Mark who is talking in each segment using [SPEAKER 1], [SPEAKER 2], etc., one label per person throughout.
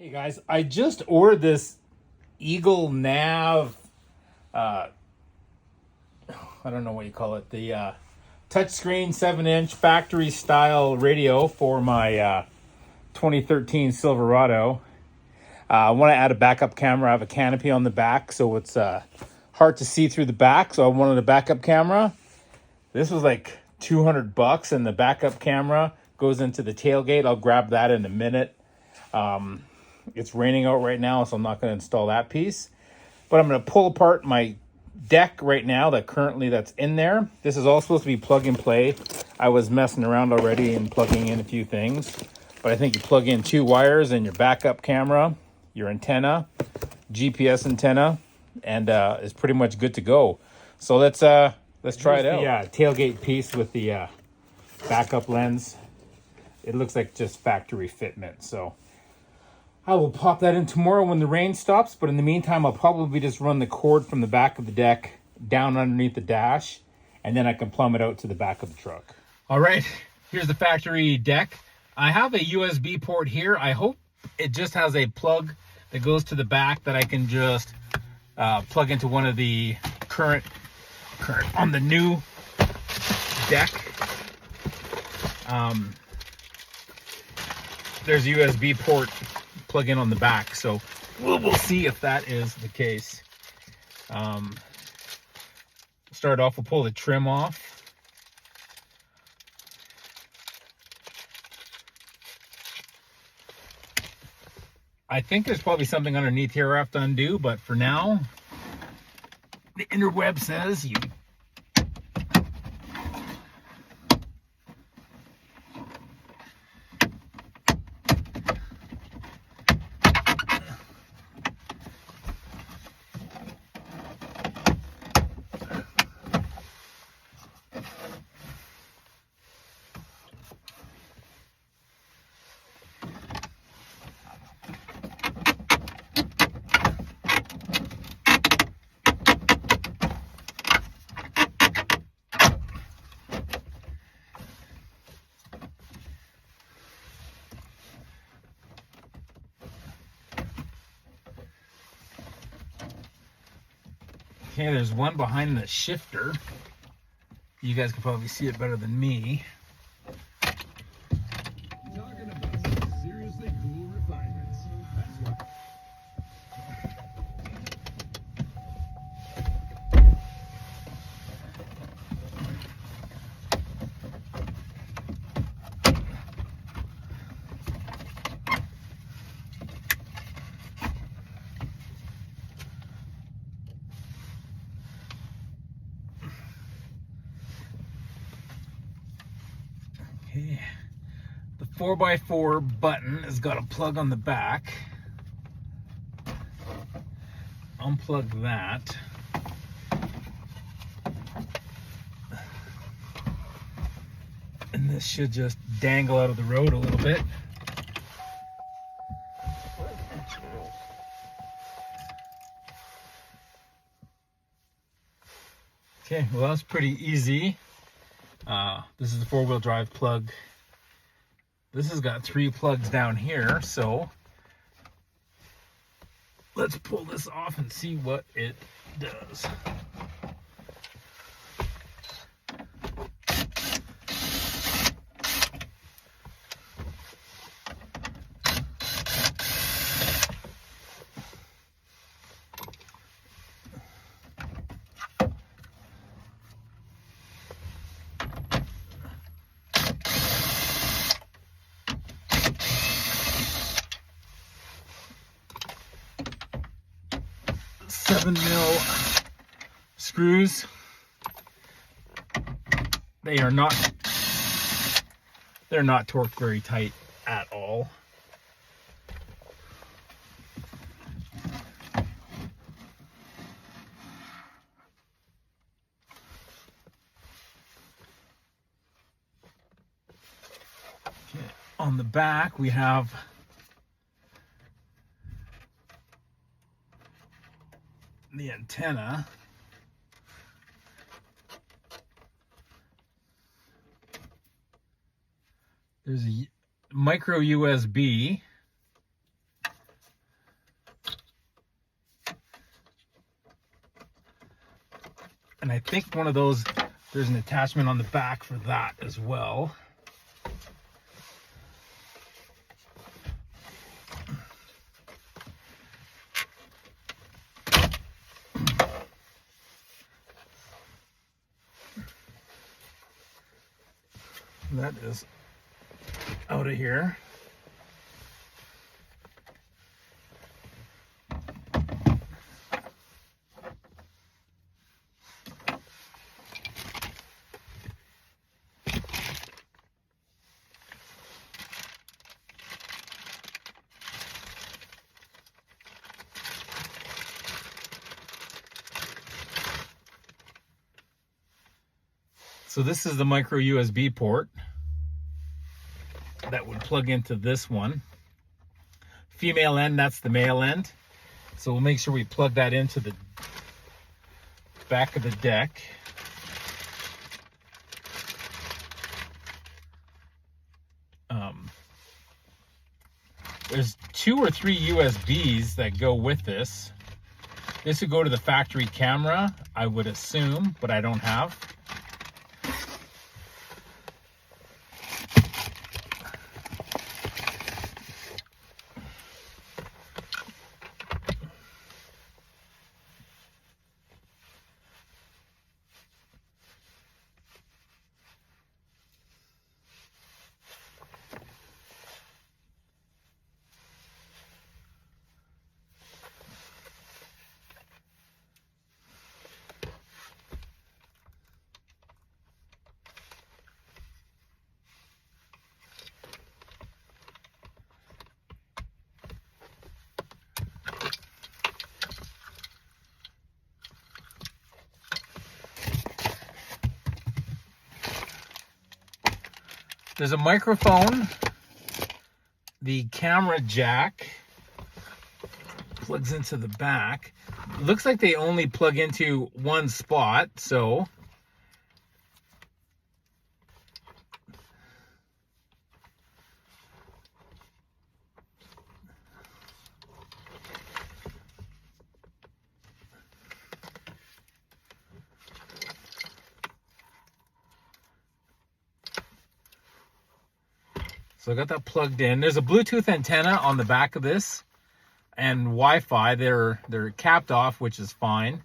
[SPEAKER 1] Hey guys, I just ordered this Eagle Nav. Uh, I don't know what you call it. The touchscreen 7-inch factory style radio for my 2013 Silverado. I want to add a backup camera. I have a canopy on the back, so it's hard to see through the back. So I wanted a backup camera. This was like $200, and the backup camera goes into the tailgate. I'll grab that in a minute. It's raining out right now, so I'm not going to install that piece. But I'm going to pull apart my deck right now that's in there. This is all supposed to be plug and play. I was messing around already and plugging in a few things. But I think you plug in 2 wires and your backup camera, your antenna, GPS antenna, and it's pretty much good to go. So let's try it out. The tailgate piece with the backup lens. It looks like just factory fitment, so I will pop that in tomorrow when the rain stops, but in the meantime, I'll probably just run the cord from the back of the deck down underneath the dash, and then I can plumb it out to the back of the truck. All right, here's the factory deck. I have a USB port here. I hope it just has a plug that goes to the back that I can just plug into one of the current on the new deck. There's a USB port plug in on the back, so we'll see if that is the case. Start off, we'll pull the trim off. I think there's probably something underneath here I have to undo, but for now, the interweb says you Okay, there's one behind the shifter. You guys can probably see it better than me.
[SPEAKER 2] Talking about some seriously cool refinements. That's what.
[SPEAKER 1] Okay, the 4x4 button has got a plug on the back. Unplug that. And this should just dangle out of the road a little bit. Okay, well that's pretty easy. This is the 4-wheel drive plug. This has got 3 plugs down here, so let's pull this off and see what it does. Seven mil screws. They're not torqued very tight at all. Okay. On the back we have the antenna. There's a micro USB And I think one of those, there's an attachment on the back for that as well. That is out of here. So this is the micro USB port that would plug into this one. Female end, that's the male end. So we'll make sure we plug that into the back of the deck. There's 2 or 3 USBs that go with this. This would go to the factory camera, I would assume, but I don't have. There's a microphone, the camera jack plugs into the back. It looks like they only plug into one spot, so I got that plugged in. There's a Bluetooth antenna on the back of this and Wi-Fi. They're capped off, which is fine.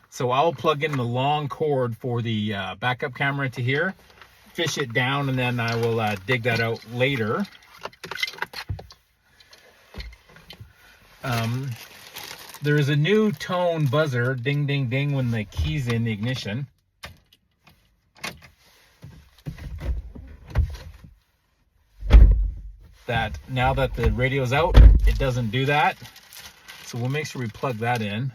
[SPEAKER 1] So I'll plug in the long cord for the backup camera to here, fish it down, and then I will dig that out later. There is a new tone buzzer, ding, ding, ding, when the key's in the ignition. That now that the radio's out, it doesn't do that. So we'll make sure we plug that in.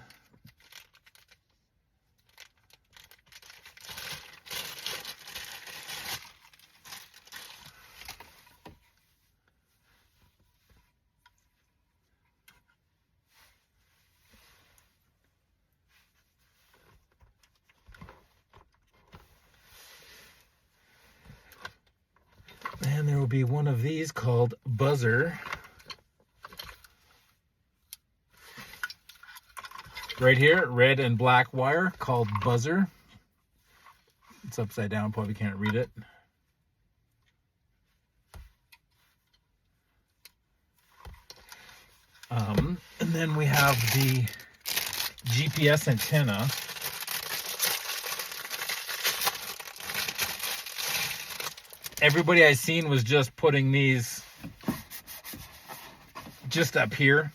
[SPEAKER 1] And there will be one of these called buzzer. Right here, red and black wire called buzzer. It's upside down, probably can't read it. And then we have the GPS antenna. Everybody I've seen was just putting these just up here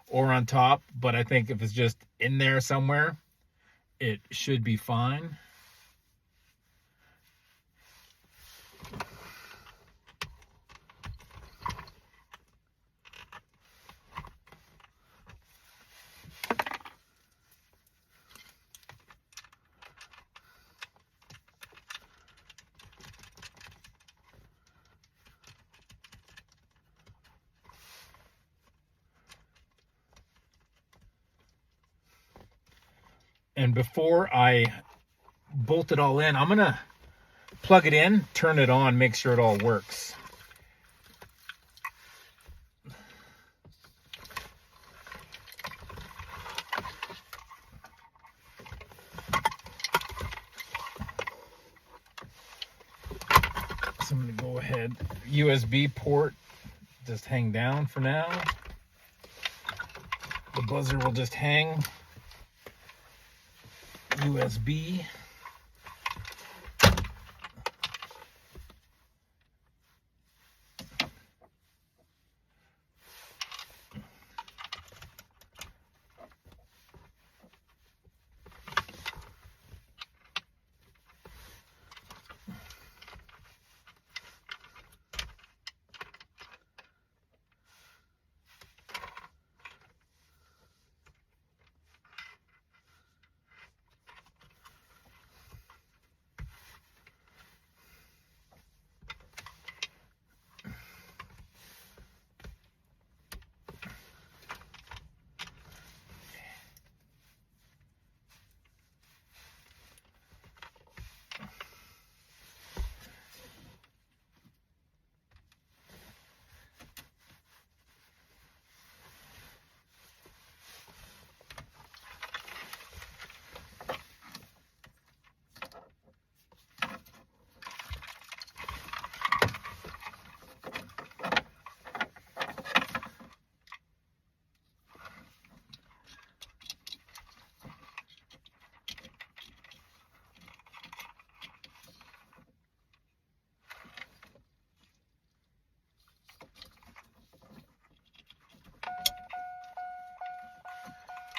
[SPEAKER 1] or on top, but I think if it's just in there somewhere, it should be fine. And before I bolt it all in, I'm gonna plug it in, turn it on, make sure it all works. and USB port just hang down for now. The buzzer will just hang. USB.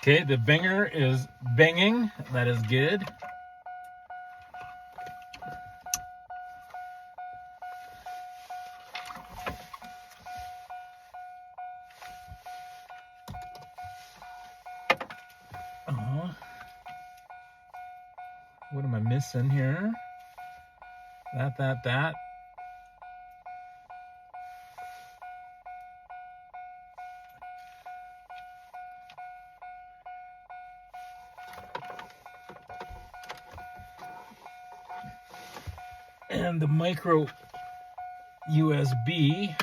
[SPEAKER 1] Okay, the binger is banging. That is good. What am I missing here? That. And the micro USB.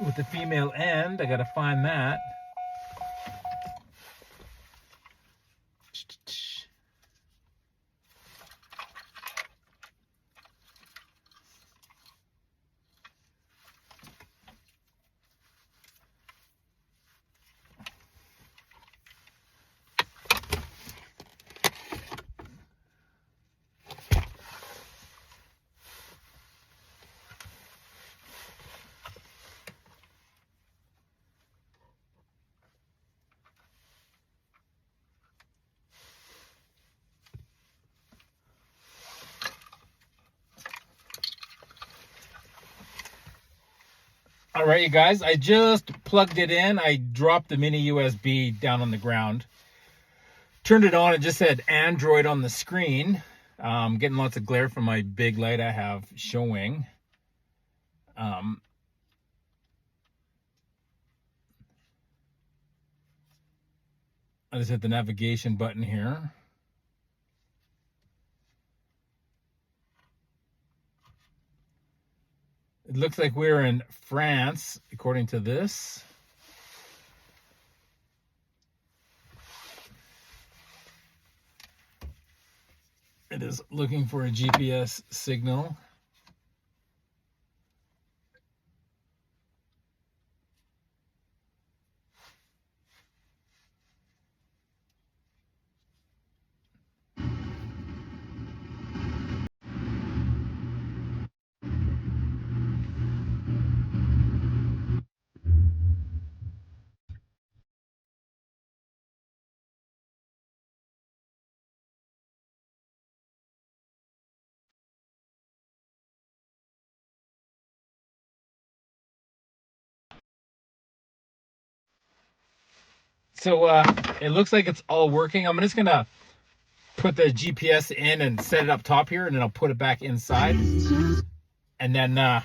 [SPEAKER 1] With the female end, I gotta find that. All right, you guys, I just plugged it in. I dropped the mini USB down on the ground. Turned it on, it just said Android on the screen. Getting lots of glare from my big light I have showing. I just hit the navigation button here. It looks like we're in France, according to this. It is looking for a GPS signal. So it looks like it's all working. I'm just gonna put the GPS in and set it up top here, and then I'll put it back inside. And then, yeah,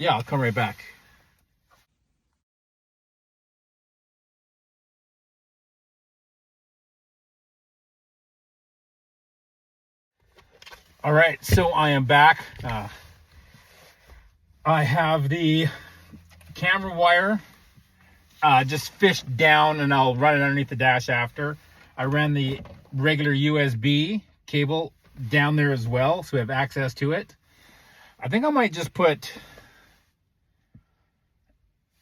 [SPEAKER 1] I'll come right back. All right, so I am back. I have the camera wire just fished down, and I'll run it underneath the dash after. I ran the regular USB cable down there as well, so we have access to it. I think I might just put,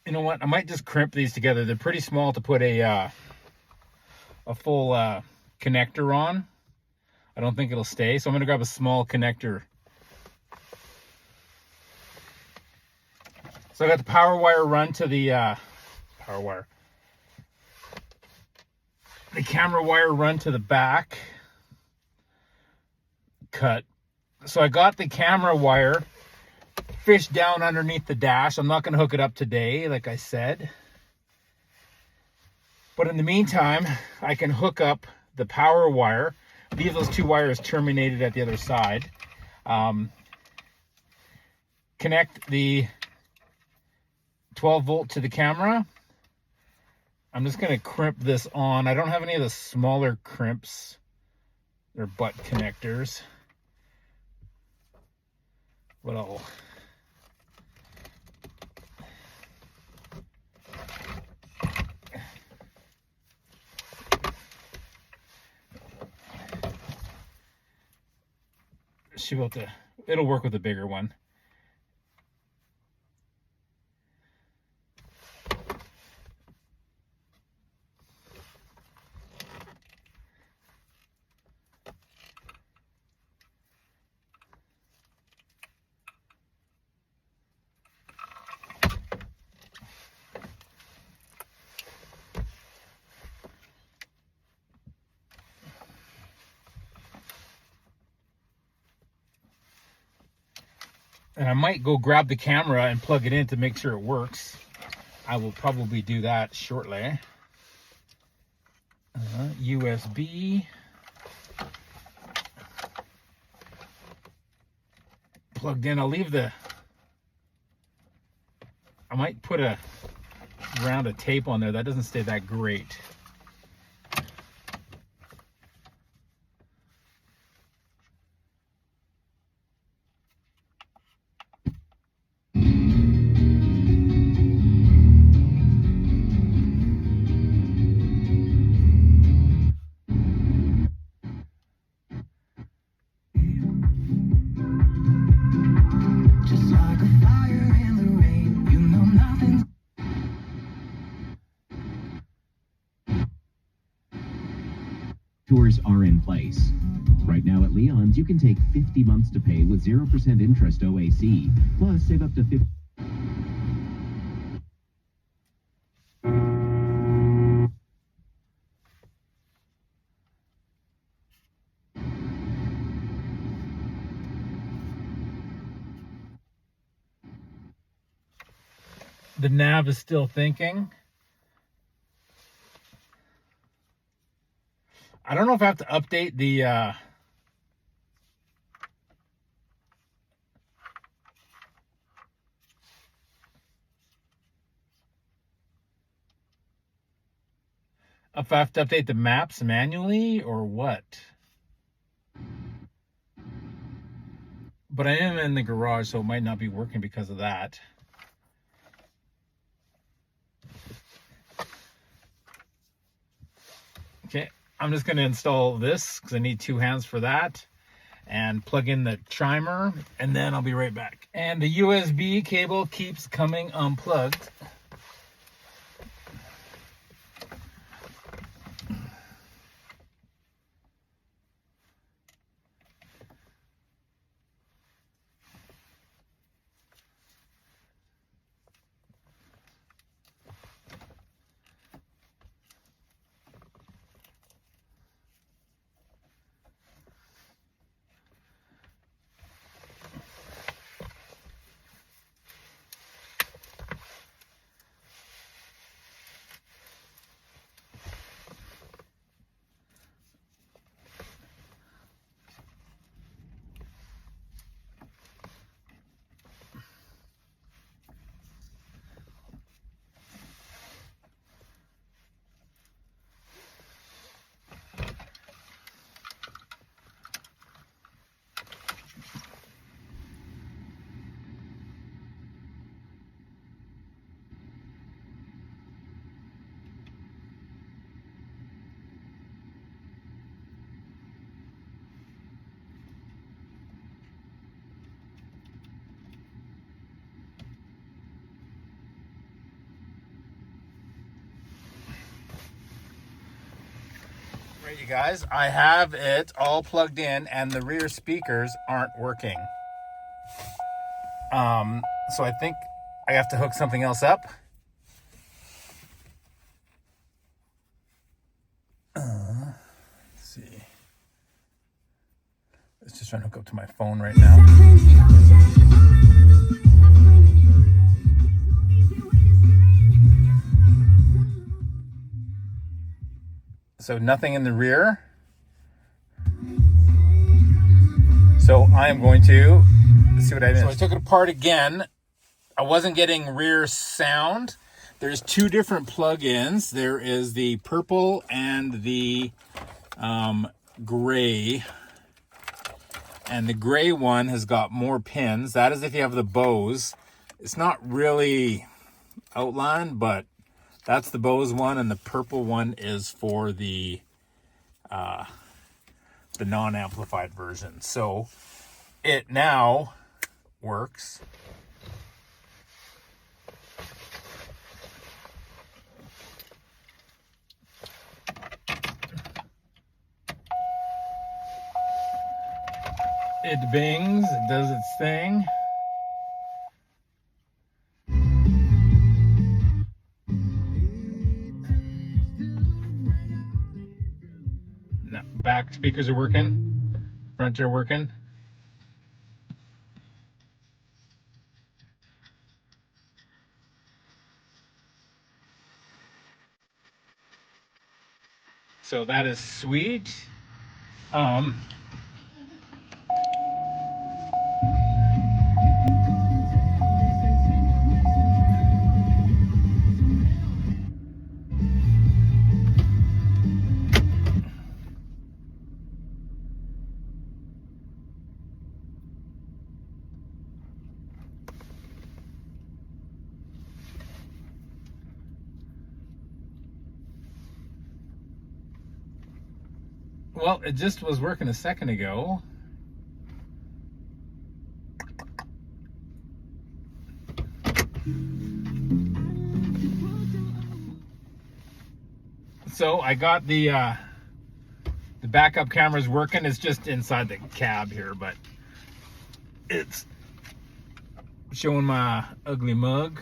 [SPEAKER 1] you know what, I might just crimp these together. They're pretty small to put a full connector on. I don't think it'll stay, so I'm going to grab a small connector. So I got the power wire run to the the camera wire run to the back. Cut. So I got the camera wire fished down underneath the dash. I'm not going to hook it up today, like I said. But in the meantime, I can hook up the power wire. Leave those two wires terminated at the other side. Connect the 12 volt to the camera. I'm just going to crimp this on. I don't have any of the smaller crimps. They're butt connectors. But I'll it'll work with a bigger one. And I might go grab the camera and plug it in to make sure it works. I will probably do that shortly. USB. Plugged in. I'll leave the... I might put a round of tape on there. That doesn't stay that great.
[SPEAKER 3] Tours are in place. Right now at Leon's, you can take 50 months to pay with 0% interest OAC, plus save up to 50.
[SPEAKER 1] The nav is still thinking. I don't know if I have to update the if I have to update the maps manually or what. But I am in the garage, so it might not be working because of that. Okay, I'm just going to install this because I need two hands for that. And plug in the chimer, and then I'll be right back. And the USB cable keeps coming unplugged. Right, you guys, I have it all plugged in and the rear speakers aren't working. So I think I have to hook something else up. Let's see. Let's just try and hook up to my phone right now. So nothing in the rear. So I am going to, let's see what I missed. So I took it apart again. I wasn't getting rear sound. There's two different plug-ins. There is the purple and the gray. And the gray one has got more pins. That is if you have the Bose. It's not really outlined, but that's the Bose one, and the purple one is for the non-amplified version. So it now works. It bings, it does its thing. Now, back speakers are working, front are working. So that is sweet. Well, it just was working a second ago. So I got the backup camera's working. It's just inside the cab here, but it's showing my ugly mug.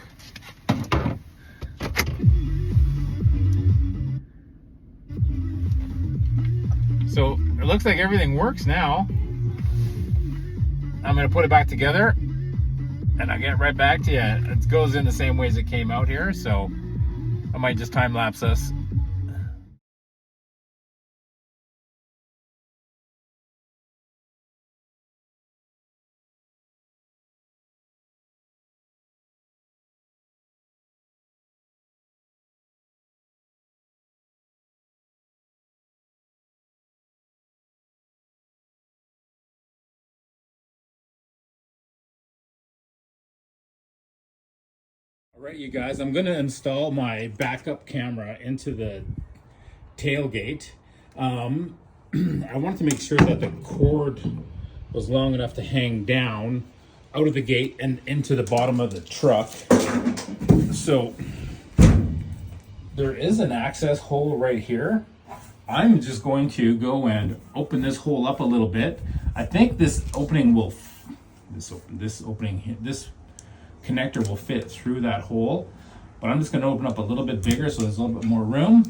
[SPEAKER 1] So it looks like everything works now. I'm gonna put it back together and I'll get right back to you. It goes in the same way as it came out here, so I might just time lapse us. All right, you guys, I'm gonna install my backup camera into the tailgate. I wanted to make sure that the cord was long enough to hang down out of the gate and into the bottom of the truck. So there is an access hole right here. I'm just going to go and open this hole up a little bit. I think this opening will, this connector will fit through that hole, but I'm just going to open up a little bit bigger so there's a little bit more room.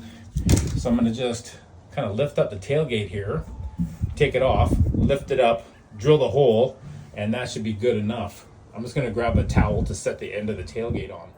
[SPEAKER 1] So I'm going to just kind of lift up the tailgate here, take it off, lift it up, drill the hole, and that should be good enough. I'm just going to grab a towel to set the end of the tailgate on.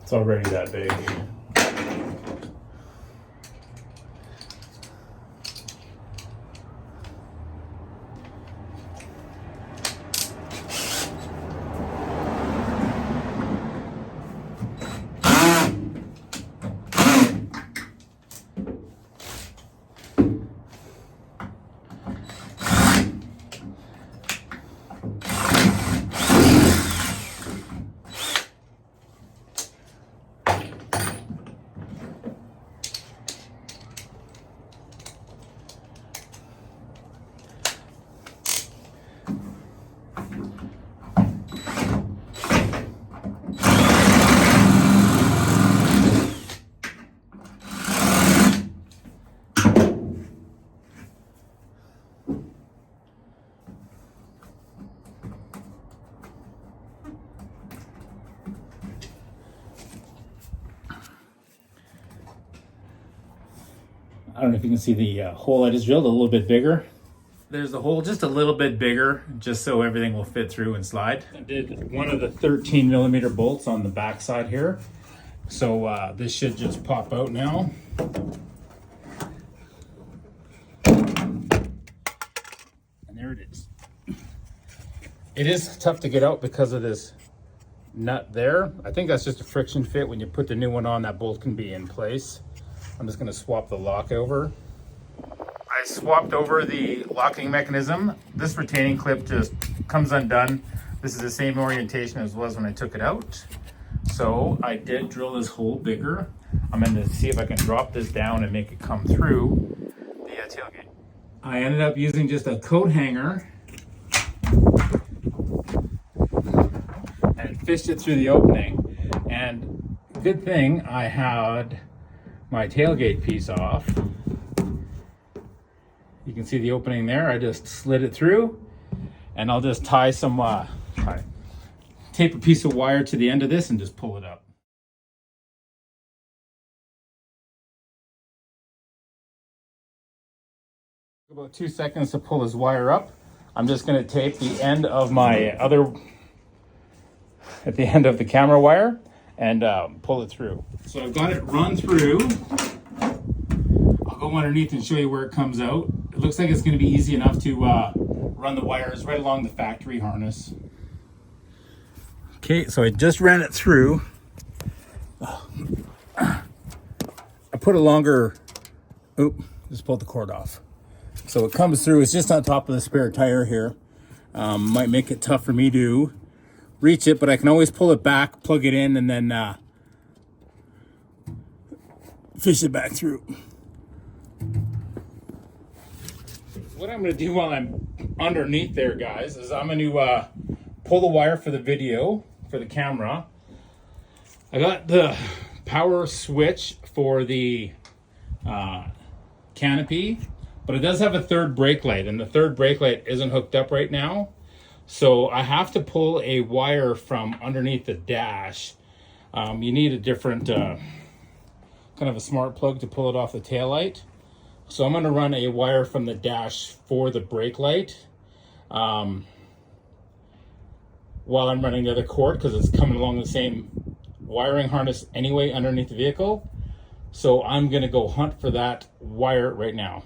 [SPEAKER 1] It's already that big. I don't know if you can see the hole I just drilled, a little bit bigger. There's the hole just a little bit bigger, just so everything will fit through and slide. I did one of the 13 millimeter bolts on the back side here. So this should just pop out now. And there it is. It is tough to get out because of this nut there. I think that's just a friction fit. When you put the new one on, that bolt can be in place. I'm just gonna swap the lock over. I swapped over the locking mechanism. This retaining clip just comes undone. This is the same orientation as was when I took it out. So I did drill this hole bigger. I'm going to see if I can drop this down and make it come through the tailgate. I ended up using just a coat hanger and fished it through the opening. And good thing I had my tailgate piece off. You can see the opening there. I just slid it through, and I'll just tie some tape a piece of wire to the end of this and just pull it up. About 2 seconds to pull this wire up. I'm just going to tape the end of my at the end of the camera wire and pull it through. So I've got it run through. I'll go underneath and show you where it comes out. It looks like it's going to be easy enough to run the wires right along the factory harness. Okay, so I just ran it through. I put a longer, just pulled the cord off. So it comes through, it's just on top of the spare tire here. Might make it tough for me to reach it, but I can always pull it back, plug it in, and then fish it back through. What I'm gonna do while I'm underneath there, guys, is I'm gonna pull the wire for the video, for the camera. I got the power switch for the canopy, but it does have a third brake light, and the third brake light isn't hooked up right now. So I have to pull a wire from underneath the dash. You need a different kind of a smart plug to pull it off the tail light. So I'm gonna run a wire from the dash for the brake light while I'm running the other cord, because it's coming along the same wiring harness anyway underneath the vehicle. So I'm gonna go hunt for that wire right now.